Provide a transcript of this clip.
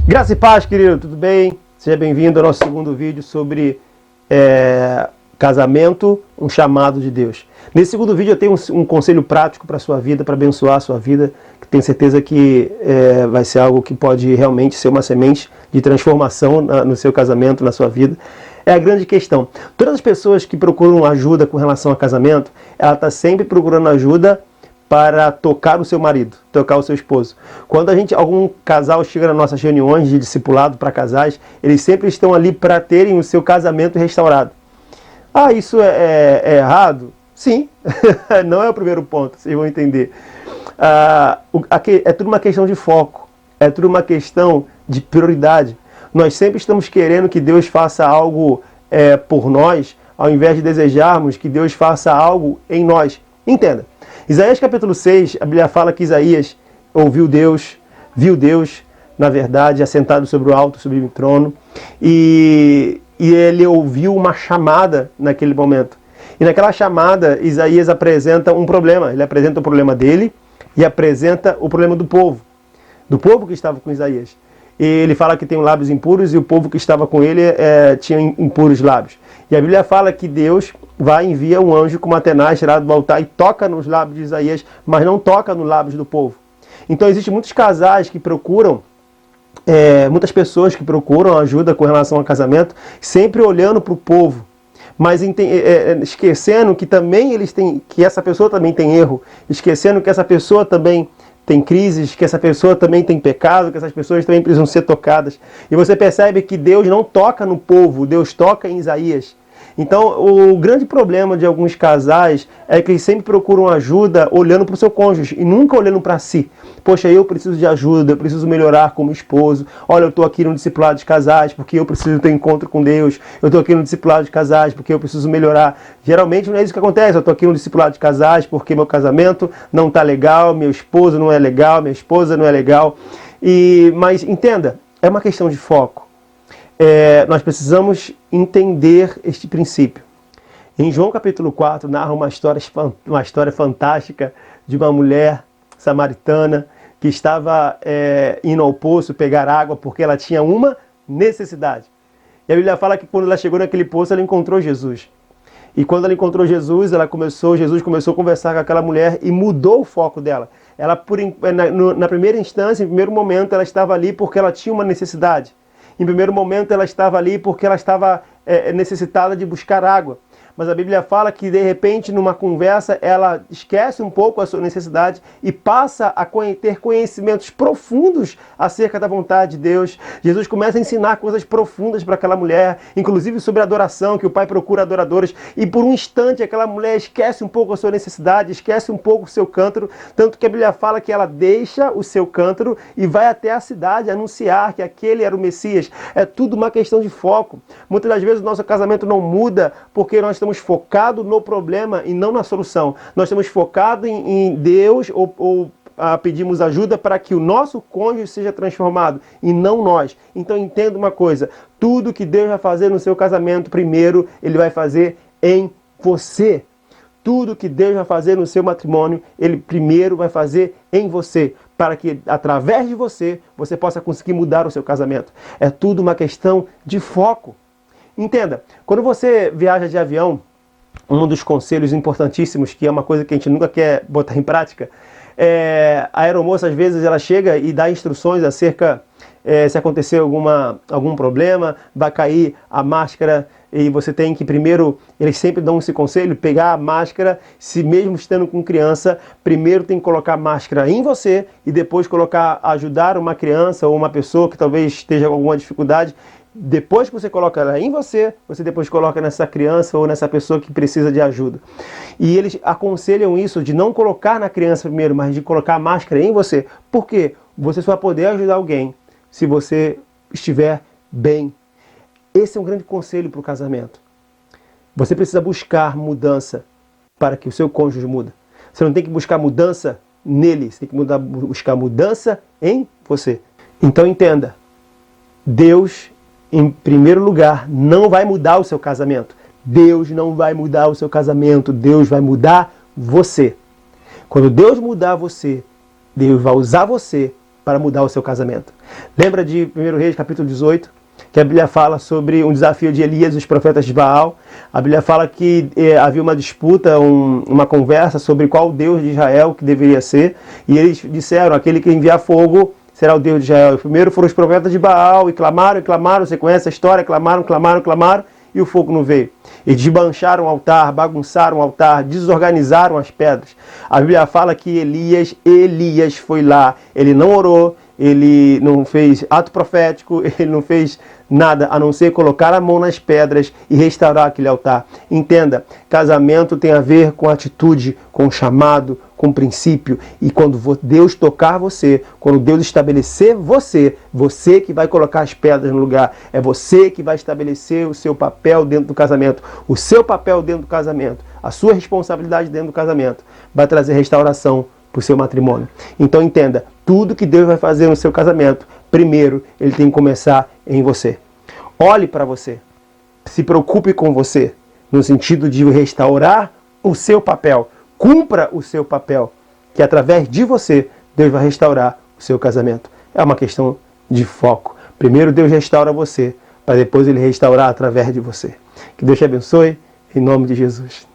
Graça e paz, querido, tudo bem? Seja bem-vindo ao nosso segundo vídeo sobre casamento, um chamado de Deus. Nesse segundo vídeo eu tenho um conselho prático para a sua vida, para abençoar a sua vida, que tenho certeza que vai ser algo que pode realmente ser uma semente de transformação no seu casamento, na sua vida. É a grande questão. Todas as pessoas que procuram ajuda com relação a casamento, ela está sempre procurando ajuda para tocar o seu marido, tocar o seu esposo. Quando algum casal chega nas nossas reuniões de discipulado para casais, eles sempre estão ali para terem o seu casamento restaurado. Ah, isso é errado? Sim, não é o primeiro ponto, vocês vão entender. É tudo uma questão de foco, é tudo uma questão de prioridade. Nós sempre estamos querendo que Deus faça algo por nós, ao invés de desejarmos que Deus faça algo em nós. Entenda. Isaías capítulo 6, a Bíblia fala que Isaías ouviu Deus, viu Deus, na verdade, assentado sobre o alto, sublime trono, e ele ouviu uma chamada naquele momento. E naquela chamada, Isaías apresenta um problema. Ele apresenta o problema dele e apresenta o problema do povo que estava com Isaías. E ele fala que tem lábios impuros e o povo que estava com ele tinha impuros lábios. E a Bíblia fala que Deus vai enviar um anjo com uma tenaz tirado do altar e toca nos lábios de Isaías, mas não toca nos lábios do povo. Então existem muitos casais que procuram, muitas pessoas que procuram ajuda com relação ao casamento, sempre olhando para o povo, mas esquecendo que também que essa pessoa também tem erro, esquecendo que essa pessoa também tem crises, que essa pessoa também tem pecado, que essas pessoas também precisam ser tocadas. E você percebe que Deus não toca no povo, Deus toca em Isaías. Então, o grande problema de alguns casais é que eles sempre procuram ajuda olhando para o seu cônjuge e nunca olhando para si. Poxa, eu preciso de ajuda, eu preciso melhorar como esposo. Olha, eu estou aqui no discipulado de casais porque eu preciso ter encontro com Deus. Eu estou aqui no discipulado de casais porque eu preciso melhorar. Geralmente não é isso que acontece. Eu estou aqui no discipulado de casais porque meu casamento não está legal, meu esposo não é legal, minha esposa não é legal. Mas entenda, é uma questão de foco. Nós precisamos entender este princípio. Em João capítulo 4 narra uma história fantástica de uma mulher samaritana que estava indo ao poço pegar água porque ela tinha uma necessidade. E a Bíblia fala que quando ela chegou naquele poço ela encontrou Jesus. E quando ela encontrou Jesus, Jesus começou a conversar com aquela mulher e mudou o foco dela. Ela, na primeira instância, em primeiro momento, ela estava ali porque ela tinha uma necessidade. Em primeiro momento ela estava ali porque ela estava necessitada de buscar água. Mas a Bíblia fala que de repente numa conversa ela esquece um pouco a sua necessidade e passa a ter conhecimentos profundos acerca da vontade de Deus. Jesus começa a ensinar coisas profundas para aquela mulher, inclusive sobre adoração, que o Pai procura adoradores. E por um instante aquela mulher esquece um pouco a sua necessidade, esquece um pouco o seu cântaro, tanto que a Bíblia fala que ela deixa o seu cântaro e vai até a cidade anunciar que aquele era o Messias. É tudo uma questão de foco. Muitas das vezes o nosso casamento não muda porque nós estamos focados no problema e não na solução. Nós estamos focados em Deus ou pedimos ajuda para que o nosso cônjuge seja transformado e não nós. Então entenda uma coisa, tudo que Deus vai fazer no seu casamento, primeiro Ele vai fazer em você. Tudo que Deus vai fazer no seu matrimônio, Ele primeiro vai fazer em você, para que através de você, você possa conseguir mudar o seu casamento. É tudo uma questão de foco. Entenda, quando você viaja de avião, um dos conselhos importantíssimos, que é uma coisa que a gente nunca quer botar em prática, a aeromoça às vezes ela chega e dá instruções acerca se acontecer algum problema, vai cair a máscara e você tem que primeiro, eles sempre dão esse conselho, pegar a máscara, se mesmo estando com criança, primeiro tem que colocar a máscara em você e depois ajudar uma criança ou uma pessoa que talvez esteja com alguma dificuldade. Depois que você coloca ela em você, você depois coloca nessa criança ou nessa pessoa que precisa de ajuda. E eles aconselham isso de não colocar na criança primeiro, mas de colocar a máscara em você. Por quê? Você só vai poder ajudar alguém se você estiver bem. Esse é um grande conselho para o casamento. Você precisa buscar mudança para que o seu cônjuge mude. Você não tem que buscar mudança nele, você tem que buscar mudança em você. Então entenda, Deus, em primeiro lugar, não vai mudar o seu casamento. Deus não vai mudar o seu casamento, Deus vai mudar você. Quando Deus mudar você, Deus vai usar você para mudar o seu casamento. Lembra de 1 Reis, capítulo 18, que a Bíblia fala sobre um desafio de Elias e os profetas de Baal. A Bíblia fala que havia uma disputa, uma conversa sobre qual Deus de Israel que deveria ser, e eles disseram, aquele que enviar fogo será o Deus de Israel. Primeiro foram os profetas de Baal, e clamaram, você conhece a história, clamaram, e o fogo não veio. E desmancharam o altar, bagunçaram o altar, desorganizaram as pedras. A Bíblia fala que Elias foi lá, ele não orou, ele não fez ato profético, ele não fez nada a não ser colocar a mão nas pedras e restaurar aquele altar. Entenda, casamento tem a ver com atitude, com chamado, com princípio. E quando Deus tocar você, quando Deus estabelecer você que vai colocar as pedras no lugar. É você que vai estabelecer o seu papel dentro do casamento. O seu papel dentro do casamento, a sua responsabilidade dentro do casamento, vai trazer restauração para o seu matrimônio. Então entenda, tudo que Deus vai fazer no seu casamento, primeiro, ele tem que começar em você. Olhe para você. Se preocupe com você, no sentido de restaurar o seu papel. Cumpra o seu papel, que através de você, Deus vai restaurar o seu casamento. É uma questão de foco. Primeiro Deus restaura você, para depois Ele restaurar através de você. Que Deus te abençoe, em nome de Jesus.